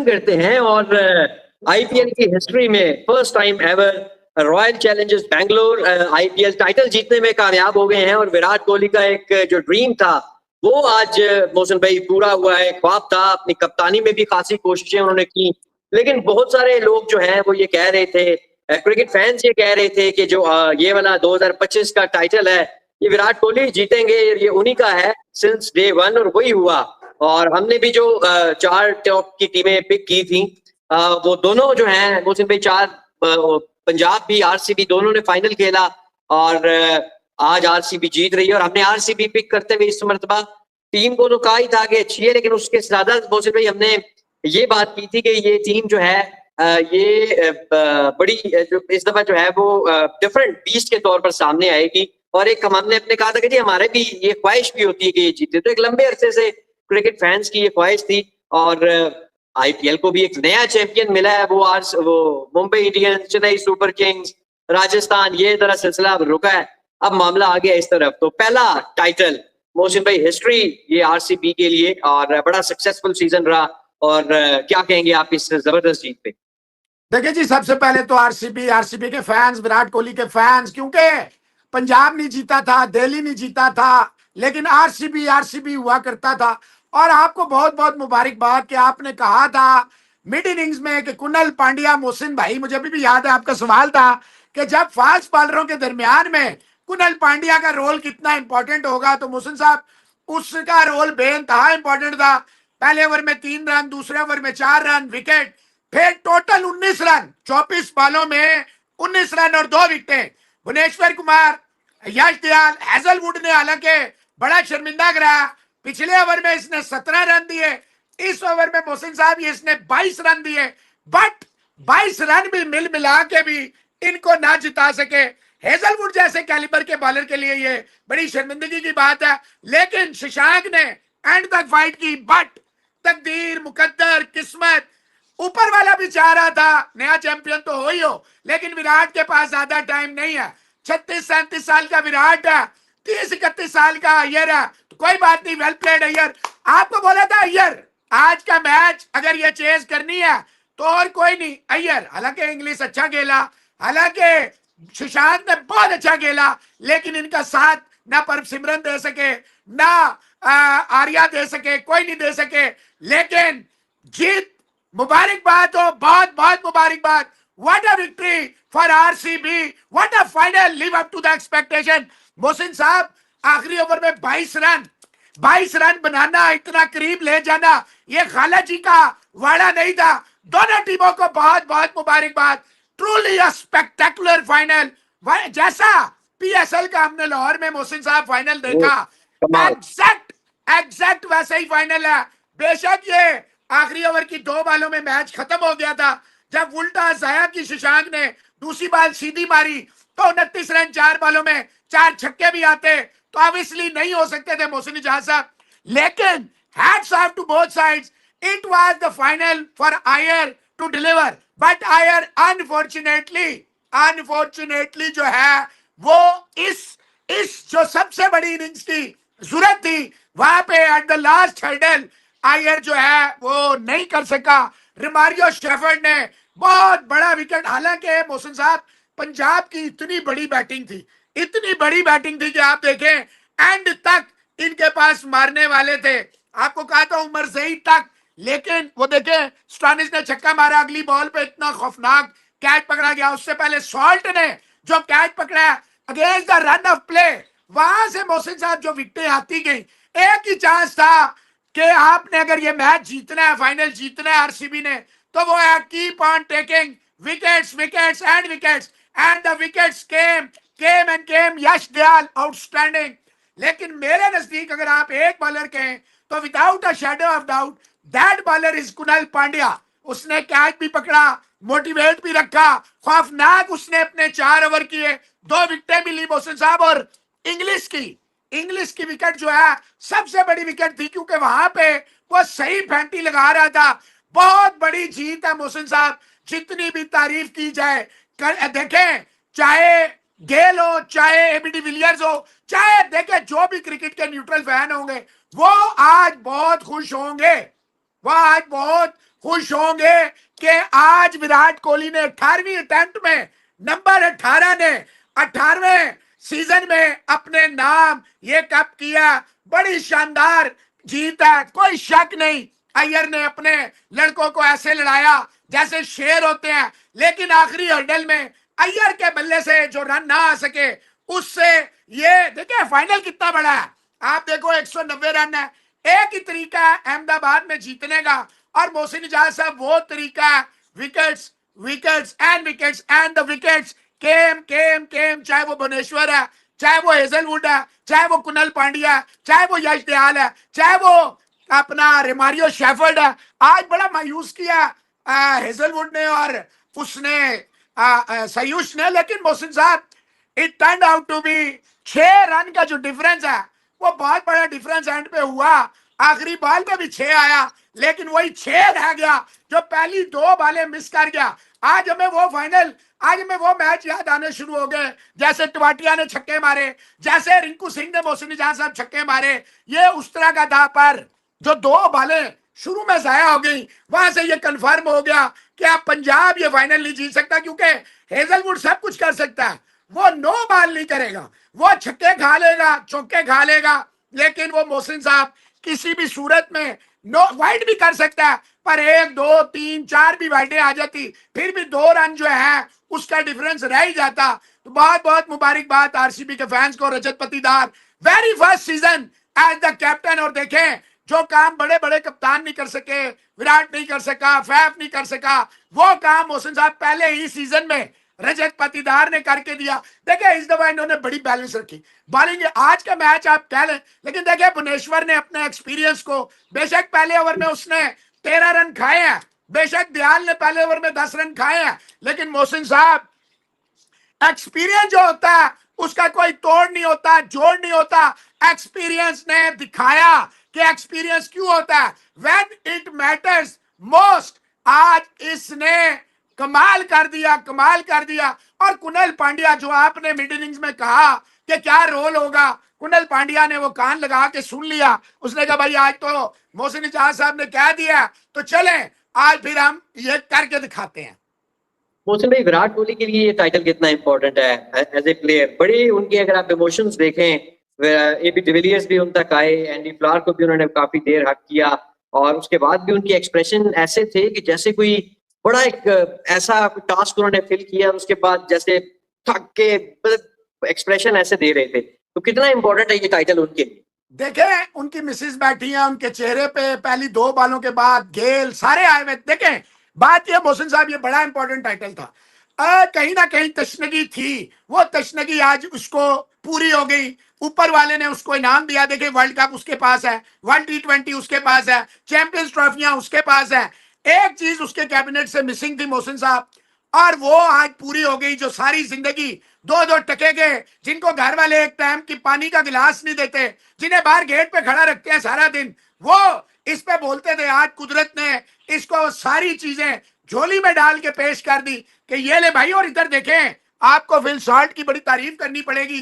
करते हैं और आईपीएल की हिस्ट्री में first time ever royal Challengers Bangalore IPL title जीतने में कामयाब हो गए हैं और विराट कोहली का एक जो ड्रीम था वो आज मोहसिन भाई पूरा हुआ है। ख्वाब था, अपनी कप्तानी में भी खासी कोशिशें उन्होंने की, लेकिन बहुत सारे लोग जो हैं वो ये कह रहे थे, क्रिकेट फैंस ये कह रहे थे कि जो ये वाला 2025 का टाइटल है ये विराट कोहली जीतेंगे, ये उन्हीं का है सिंस डे वन, और वही हुआ। और हमने भी जो 4 टॉप की टीमें पिक की थी वो दोनों जो हैं मोहसिन भाई 4 पंजाब भी आरसीबी दोनों ने फाइनल खेला और आज आरसीबी जीत रही है। और हमने आरसीबी पिक करते हुए इस मरतबा टीम को तो कहा ही था कि अच्छी है, लेकिन उसके ज्यादा मोहसिन भाई हमने ये बात की थी कि ये टीम जो है ये बड़ी जो इस दफा जो है वो डिफरेंट बीस्ट के तौर पर सामने आएगी। और एक हमने अपने कहा था कि जी हमारे भी ये ख्वाहिश भी होती है कि ये जीते, तो एक लंबे अरसे से क्रिकेट फैंस की ये ख्वाहिश थी। और आईपीएल को भी एक नया चैंपियन मिला है, वो आज वो Mumbai Indians, Chennai super Kings, Rajasthan, ये तरह सिलसिला अब रुका है, अब मामला आ गया इस तरफ। तो पहला टाइटल मोहसिन भाई हिस्ट्री ये आरसीबी के लिए और बड़ा सक्सेसफुल सीजन रहा। और क्या कहेंगे आप इस जबरदस्त जीत पे? देखिए जी, सबसे पहले तो आरसीबी के फैंस, विराट कोहली के फैंस, क्योंकि पंजाब नहीं जीता था, दिल्ली नहीं जीता था, लेकिन आरसीबी हुआ करता था। और आपको बहुत बहुत मुबारकबाद कि आपने कहा था मिड इनिंग्स में कि कुणाल पांड्या, मोहसिन भाई मुझे अभी भी याद है आपका सवाल था कि जब फास्ट बॉलरों के दरमियान में कुणाल पांड्या का रोल कितना इंपॉर्टेंट होगा, तो मोहसिन साहब उसका रोल बेइंतहा इंपॉर्टेंट था। पहले ओवर में 3 रन, दूसरे ओवर में 4 रन, विकेट, फिर टोटल 19 रन, 24 बॉलों में 19 रन और 2 विकेटें। भुवनेश्वर कुमार, यश दयाल, हैजलवुड ने हालांकि बड़ा शर्मिंदा कराया। पिछले ओवर में इसने 17 रन दिए, इस ओवर में मोहसिन साहब ये इसने 22 रन दिए, बट 22 रन भी मिला के भी इनको ना जिता सके। हेजलवुड जैसे कैलिबर के बॉलर के लिए ये बड़ी शर्मिंदगी की बात है, लेकिन शशांक ने एंड तक फाइट की। बट तकदीर, मुकद्दर, किस्मत, ऊपर वाला भी चाह रहा था नया चैंपियन तो हो ही हो, लेकिन विराट के पास ज्यादा टाइम नहीं है। 36-37 साल का विराट है, 30-31 साल का अय्यर है, तो कोई बात नहीं, वेल प्लेड अय्यर। आपको बोला था अय्यर आज का मैच अगर ये चेज करनी है तो और कोई नहीं, अय्यर। हालांकि इंग्लिश अच्छा खेला, हालांकि सुशांत ने बहुत अच्छा खेला, लेकिन इनका साथ ना परम सिमरन दे सके, ना आर्या दे सके, कोई नहीं दे सके। लेकिन जीत, मुबारकबाद हो, बहुत बहुत मुबारकबाद। What a victory for RCB! What a final! Live up to the expectation. Mohsin साहब आखिरी ओवर में 22 रन बनाना, इतना करीब ले जाना, ये खाला जी का वाड़ा नहीं था। दोनों टीमों को बहुत बहुत मुबारकबाद। ट्रूली अ स्पेक्टेकुलर फाइनल, जैसा पीएसएल का हमने लाहौर में मोहसिन साहब फाइनल देखा, एग्जैक्ट वैसे ही फाइनल है। बेशक ये आखिरी ओवर की 2 बॉलों में मैच खत्म हो गया था, जब उल्टा जाया की शशांक ने दूसरी बॉल सीधी मारी तो 29 रन 4 बॉलों में 4 छक्के भी आते तो ऑब्वियसली नहीं हो सकते थे मोहसिन जहां साहब। लेकिन hats off to both sides, it was the final for Iyer to deliver, but Iyer unfortunately जो है वो इस जो सबसे बड़ी इनिंग्स की जरूरत थी वहां पे एट द लास्ट हर्डल आयर जो है वो नहीं कर सका। रोमारियो शेफर्ड ने बहुत बड़ा विकेट, हालांकि मोहसिन साहब पंजाब की इतनी बड़ी बैटिंग थी कि आप देखें एंड तक इनके पास मारने वाले थे। आपको कहा था उमर ज़हीर तक, लेकिन वो देखें स्टोनिस ने छक्का मारा, अगली बॉल पे इतना खौफनाक कैच पकड़ा गया। उससे पहले सॉल्ट ने जो कैच पकड़ा against the run of play, वहां से मोहसिन साहब जो विकेटें आती गई, एक ही चांस था कि आपने अगर ये मैच जीतना है, फाइनल जीतना है आरसीबी ने, तो वो है keep on taking wickets and the wickets came. Yash Dayal outstanding. लेकिन मेरे नजदीक अगर आप एक बॉलर कहें तो without a shadow of doubt that bowler is Kunal Pandya. उसने कैच भी पकड़ा, मोटिवेट भी रखा, खौफनाक उसने अपने 4 ओवर किए, 2 विकेटें मिली मोहसिन साहब। और इंग्लिश की विकेट जो है सबसे बड़ी विकेट थी, क्योंकि वहां पे वो सही फैंटी लगा रहा था। बहुत बड़ी जीत है मोहसिन साहब, जितनी भी तारीफ की जाए। देखें चाहे गेल हो, चाहे एबी डिविलियर्स हो, चाहे देखें जो भी क्रिकेट के न्यूट्रल फैन होंगे वो आज बहुत खुश होंगे, वो आज बहुत खुश होंगे कि आज विराट कोहली ने 18वीं अटेम्प्ट में नंबर 18 ने 18वें सीजन में अपने नाम ये कप किया। बड़ी शानदार जीत है, कोई शक नहीं। अय्यर ने अपने लड़कों को ऐसे लड़ाया जैसे शेर होते हैं, लेकिन आखिरी हर्डल में अय्यर के बल्ले से जो रन ना आ सके, उससे ये देखिए फाइनल कितना बड़ा है। आप देखो 190 रन है। एक ही तरीका है अहमदाबाद में जीतने का, और मोहसिन इजाज साहब वो तरीका है, wickets wickets and wickets and the wickets came came came, चाहे वो भुवनेश्वर है, चाहे वो हेजलवुड है, चाहे वो कुणाल पांड्या है, चाहे वो यश दयाल है, चाहे वो अपना रिमारियो शेफर्ड है। आज बड़ा मायूस किया हेजलवुड ने और उसने सयूश ने, लेकिन मोहसिन साहब it turn out to be 6 run का जो डिफरेंस है वो बहुत बड़ा डिफरेंस एंड पे हुआ। आखिरी बॉल पे भी 6 आया, लेकिन वही 6 रह गया जो पहली 2 बॉलें मिस कर गया। आज हमें वो मैच याद आने शुरू हो गए, जैसे टिवाटिया ने छक्के मारे, जैसे रिंकू सिंह ने मोहसिन इजाज साहब छक्के मारे। ये उस तरह का था, पर जो 2 बॉलें शुरू में जाया हो गई, वहां से ये कंफर्म हो गया कि अब पंजाब ये फाइनल नहीं जीत सकता, क्योंकि हेजलवुड सब कुछ कर सकता है, वो 9 बॉल नहीं करेगा, वो छक्के खा लेगा, चौके खा लेगा, लेकिन वो मोहसिन साहब किसी भी सूरत में वाइड भी कर सकता है, पर 1 2 3 4 भी वाइडें आ जाती, फिर भी 2 रन जो है उसका डिफरेंस रह ही जाता। तो बहुत बहुत मुबारकबाद आरसीबी के फैंस को, Rajat Patidar very first season as the captain. और देखें जो काम बड़े बड़े कप्तान नहीं कर सके, विराट नहीं कर सका, फैफ नहीं कर सका, वो काम मोहसिन साहब पहले ही सीजन में रजत पाटीदार ने करके दिया। देखिए इस दफा इन्होंने बड़ी बैलेंस रखी बॉलिंग। आज का मैच आप कह लें, लेकिन देखिए भुवनेश्वर ने अपने एक्सपीरियंस को, बेशक पहले ओवर में उसने 13 रन खाए हैं, बेशक दयाल ने पहले ओवर में 10 रन खाए हैं, लेकिन मोहसिन साहब एक्सपीरियंस जो होता है उसका कोई तोड़ नहीं होता, जोड़ नहीं होता। एक्सपीरियंस ने दिखाया कि एक्सपीरियंस क्यों होता है, व्हेन इट मैटर्स मोस्ट। आज इसने कमाल कर दिया, कमाल कर दिया। और कुणाल पांड्या, जो आपने मिड इनिंग्स में कहा कि क्या रोल होगा, कुणाल पांड्या ने वो कान लगा के सुन लिया। उसने कहा भाई आज तो मोहसिन इजाज साहब ने कह दिया तो चलें, आज फिर हम ये करके दिखाते हैं। मोहसिन भाई, विराट कोहली के लिए ये टाइटल कितना इंपॉर्टेंट है एज ए प्लेयर? बड़ी उनकी अगर आप इमोशंस देखें, एबी डिविलियर्स भी उन तक आए, एंडी फ्लावर को भी उन्होंने काफी देर हक किया, और उसके बाद भी उनके एक्सप्रेशन ऐसे थे कि जैसे कोई बड़ा एक ऐसा टास्क उन्होंने फिल किया, उसके बाद जैसे थक के एक्सप्रेशन ऐसे दे रहे थे। तो कितना इंपॉर्टेंट है ये टाइटल उनके लिए? देखें उनकी मिसेस बैठी हैं, उनके चेहरे पे पहली 2 बॉलों के बाद गेल सारे आए हुए। देखें बात ये मोहसिन साहब, ये बड़ा इंपॉर्टेंट टाइटल था। कहीं ना कहीं तशनगी थी, वो तशनगी आज उसको पूरी हो गई। ऊपर वाले ने उसको इनाम दिया। देखिए वर्ल्ड कप उसके पास है, वर्ल्ड T20 उसके पास है, चैंपियंस ट्रॉफियां उसके पास है। एक चीज उसके कैबिनेट से मिसिंग थी मोहसिन साहब, और वो आज पूरी हो गई। जो सारी जिंदगी 2-2 टके के, जिनको घर वाले एक टाइम की पानी का गिलास नहीं देते, जिन्हें बाहर गेट पे खड़ा रखते हैं सारा दिन, वो इस पे बोलते थे। आज कुदरत ने इसको सारी चीजें झोली में डाल के पेश कर दी कि ये ले भाई। और इधर देखें, आपको फिल शॉर्ट की बड़ी तारीफ करनी पड़ेगी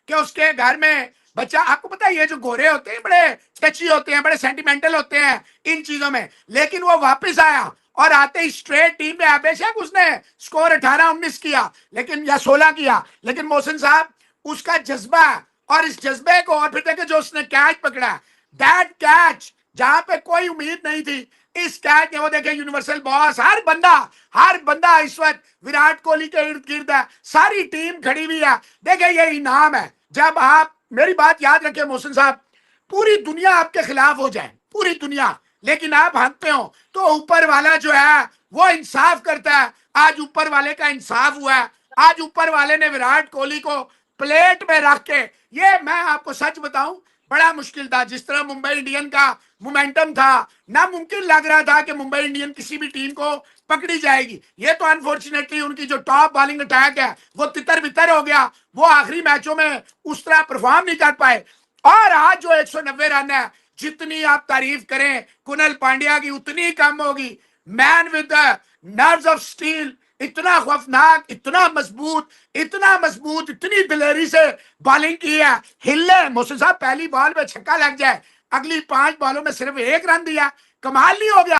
कि उसके घर में बच्चा, आपको पता है ये जो गोरे होते हैं बड़े टची होते हैं, बड़े सेंटिमेंटल होते हैं इन चीजों में, लेकिन वो वापस आया और आते ही स्ट्रेट टीम में, बेशक उसने स्कोर 18-19 किया लेकिन, या 16 किया, लेकिन मोहसिन साहब उसका जज्बा, और इस जज्बे को, और फिर देखे जो उसने कैच पकड़ा, दैट कैच जहां पे कोई उम्मीद नहीं थी, इस कैच ने वो देखे यूनिवर्सल बॉस। हर बंदा इस वक्त विराट कोहली के इर्द गिर्द है, सारी टीम खड़ी हुई है। देखे ये इनाम है। जब आप, मेरी बात याद रखें मोहसिन साहब, पूरी दुनिया आपके खिलाफ हो जाए, पूरी दुनिया, लेकिन आप हंसते हो तो ऊपर वाला जो है वो इंसाफ करता है। आज ऊपर वाले का इंसाफ हुआ है। आज ऊपर वाले ने विराट कोहली को प्लेट में रख के, ये मैं आपको सच बताऊं बड़ा मुश्किल था। जिस तरह मुंबई इंडियन का मोमेंटम था, नामुमकिन लग रहा था कि मुंबई इंडियन किसी भी टीम को पकड़ी जाएगी। ये तो अनफॉर्चुनेटली उनकी जो टॉप बॉलिंग अटैक है वो तितर बितर हो गया। वो आखिरी मैचों में उस तरह परफॉर्म नहीं कर पाए। और आज जो 190 रन है, जितनी आप तारीफ करें कुणाल पांड्या की उतनी कम होगी। Man with the nerves of steel, इतना खौफनाक, इतना मजबूत, इतनी दिलेरी से बॉलिंग की है। हिले मोहसिन साहब, पहली बॉल में छक्का लग जाए, अगली 5 बॉलों में सिर्फ 1 रन दिया, कमाल नहीं हो गया?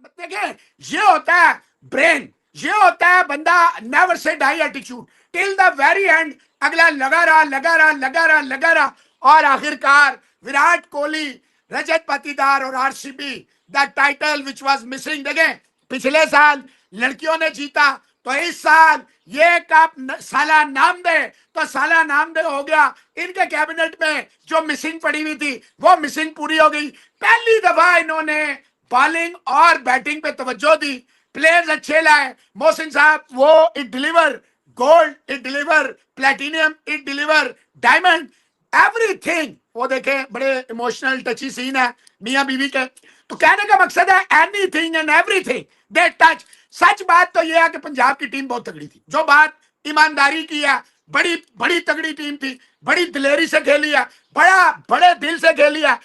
देखें, ये होता है ब्रेन, ये होता है बंदा never say die attitude till the very end, अगला लगा रहा लगा रहा लगा रहा लगा रहा, और आखिरकार विराट कोहली, रजत पाटीदार और RCB, the title which was missing. देखें, पिछले साल लड़कियों ने जीता, तो इस साल ये कप साला नाम दे, तो साला नाम दे हो गया। इनके कैबिनेट में जो मिसिंग पड़ी हुई थी वो मिसिंग पूरी हो गई। पहली दफा इन्होंने बॉलिंग और बैटिंग पे तवज्जो दी, प्लेयर्स अच्छे लाए। मोहसिन साहब वो it deliver gold, it deliver platinum, it deliver diamond, everything. वो देखे बड़े इमोशनल टची सीन है मियां बीवी के। तो कहने का मकसद है anything and everything they touch. सच बात तो यह है कि पंजाब की टीम बहुत तगड़ी थी, जो बात ईमानदारी की है, बड़ी बड़ी तगड़ी टीम थी, बड़ी दिलेरी से खेली है, बड़े दिल से खेली है।